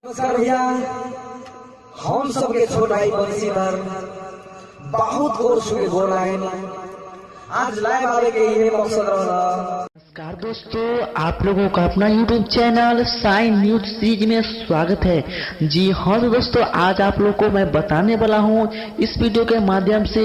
नमस्कार भैया, हम सबके छोट भाई बंशीधर बहुत कोर्स के गोर लाइन आज लाइव आवे के ये मकसद रहा। नमस्कार दोस्तों, आप लोगों का अपना YouTube channel sign news series में स्वागत है। जी हाँ दोस्तों, आज आप लोगों को मैं बताने वाला हूँ इस वीडियो के माध्यम से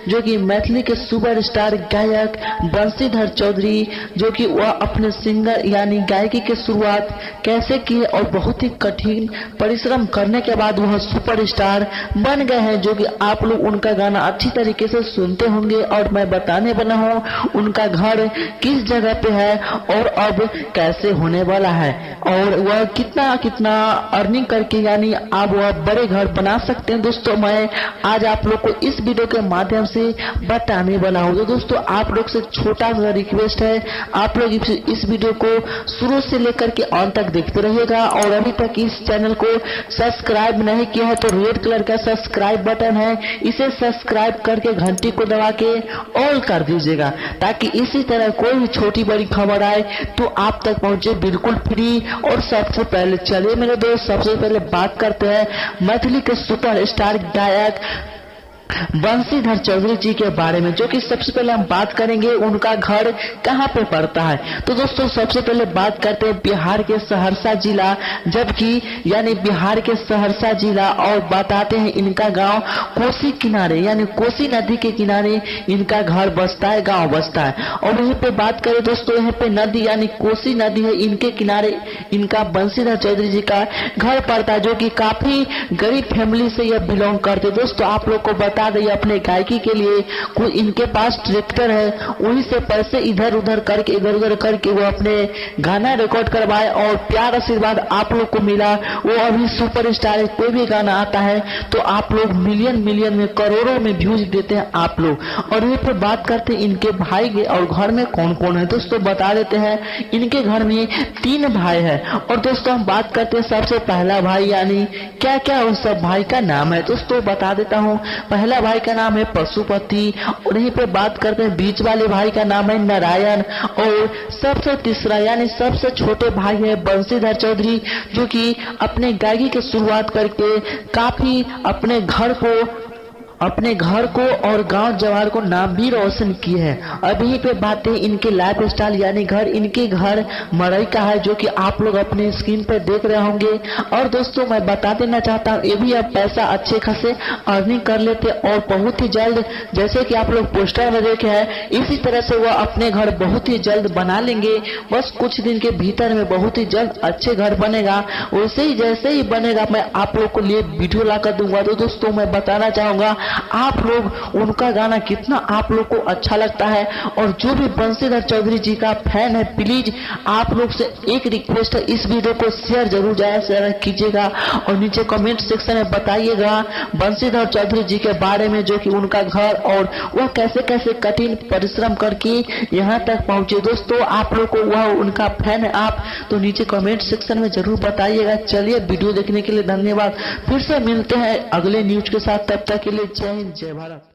जो कि मैथिली के सुपरस्टार गायक बंशीधर चौधरी जो कि वह अपने सिंगर यानी गायकी की शुरुआत कैसे की और बहुत ही कठिन परिश्रम करने के बाद वह सुपरस्टार बन गए हैं, जो कि आप लोग उनका गाना अच्छी तरीके से सुनते होंगे। और मैं बताने वाला हूँ उनका घर किस जगह पे है और अब कैसे होने वाला है और वह कितना कितना अर्निंग करके यानी अब वह बड़े घर बना सकते हैं। दोस्तों मैं आज आप लोग को इस वीडियो के माध्यम से बताने वाला हूँ। तो दोस्तों आप लोग से छोटा सा रिक्वेस्ट है, आप लोग इस वीडियो को शुरू से लेकर के अंत तक देखते रहिएगा और अभी तक इस चैनल को सब्सक्राइब नहीं किया है तो रेड कलर का सब्सक्राइब बटन है, इसे सब्सक्राइब करके घंटी को दबा के ऑल कर दीजिएगा ताकि इसी तरह कोई भी छोटी बड़ी खबर आए तो आप तक पहुंचे बिल्कुल फ्री। और सबसे पहले चलिए मेरे दोस्त, सबसे पहले बात करते हैं मैथिली के सुपरस्टार गायक बंशीधर चौधरी जी के बारे में, जो कि सबसे पहले हम बात करेंगे उनका घर कहाँ पे पड़ता है। तो दोस्तों सबसे पहले बात करते हैं बिहार के सहरसा जिला, जबकि यानी बिहार के सहरसा जिला, और बताते हैं इनका गांव कोसी किनारे यानी कोसी नदी के किनारे इनका घर बसता है, गांव बसता है। और यहीं पे बात करें दोस्तों, यहाँ पे नदी यानी कोसी नदी है, इनके किनारे इनका बंशीधर चौधरी जी का घर पड़ता है, जो कि काफी गरीब फैमिली से यह बिलोंग करते। दोस्तों आप लोग को बता दें अपने गायकी के लिए कोई इनके पास ट्रैक्टर है, वहीं से पैसे इधर उधर करके वो अपने गाना रिकॉर्ड करवाए और प्यार आशीर्वाद आप लोग को मिला। वो अभी सुपरस्टार है, कोई भी गाना आता है तो आप लोग मिलियन में करोड़ों में व्यूज देते हैं आप लोग। और ये पे बात करते हैं इनके भाई के और घर में कौन कौन है। दोस्तों बता देते हैं इनके घर में 3 भाई है। और दोस्तों हम बात करते हैं सबसे पहला भाई यानी क्या क्या उन सब भाई का नाम है। दोस्तों बता देता हूँ, पहला भाई का नाम है पशुपति, और यहीं पे बात करते हैं बीच वाले भाई का नाम है नारायण, और सबसे तीसरा यानी सबसे छोटे भाई है बंशीधर चौधरी, जो कि अपने गायकी की शुरुआत करके काफी अपने घर को और गांव जवार को नाम भी रोशन की है। अब यहीं पे बातें इनके लाइफ स्टाइल यानी इनके घर मरई का है, जो कि आप लोग अपने स्क्रीन पे देख रहे होंगे। और दोस्तों मैं बता देना चाहता हूँ ये भी अब पैसा अच्छे खासे अर्निंग कर लेते और बहुत ही जल्द, जैसे कि आप लोग पोस्टर में देखे हैं, इसी तरह से वह अपने घर बहुत ही जल्द बना लेंगे। बस कुछ दिन के भीतर में बहुत ही जल्द अच्छे घर बनेगा। वैसे ही जैसे ही बनेगा मैं आप लोग को लिए वीडियो ला कर दूंगा। तो दोस्तों मैं बताना चाहूंगा आप लोग उनका गाना कितना आप लोग को अच्छा लगता है, और जो भी बंशीधर चौधरी जी का फैन है प्लीज आप लोग से एक रिक्वेस्ट है, इस वीडियो को शेयर जरूर शेयर कीजिएगा और नीचे कमेंट सेक्शन में बताइएगा बंशीधर चौधरी जी के बारे में, जो कि उनका घर और वह कैसे कैसे कठिन परिश्रम करके यहाँ तक पहुंचे। दोस्तों आप लोग को वह उनका फैन है आप तो नीचे कमेंट सेक्शन में जरूर बताइएगा। चलिए वीडियो देखने के लिए धन्यवाद, फिर से मिलते हैं अगले न्यूज के साथ, तब तक के लिए जय हिंद जय भारत।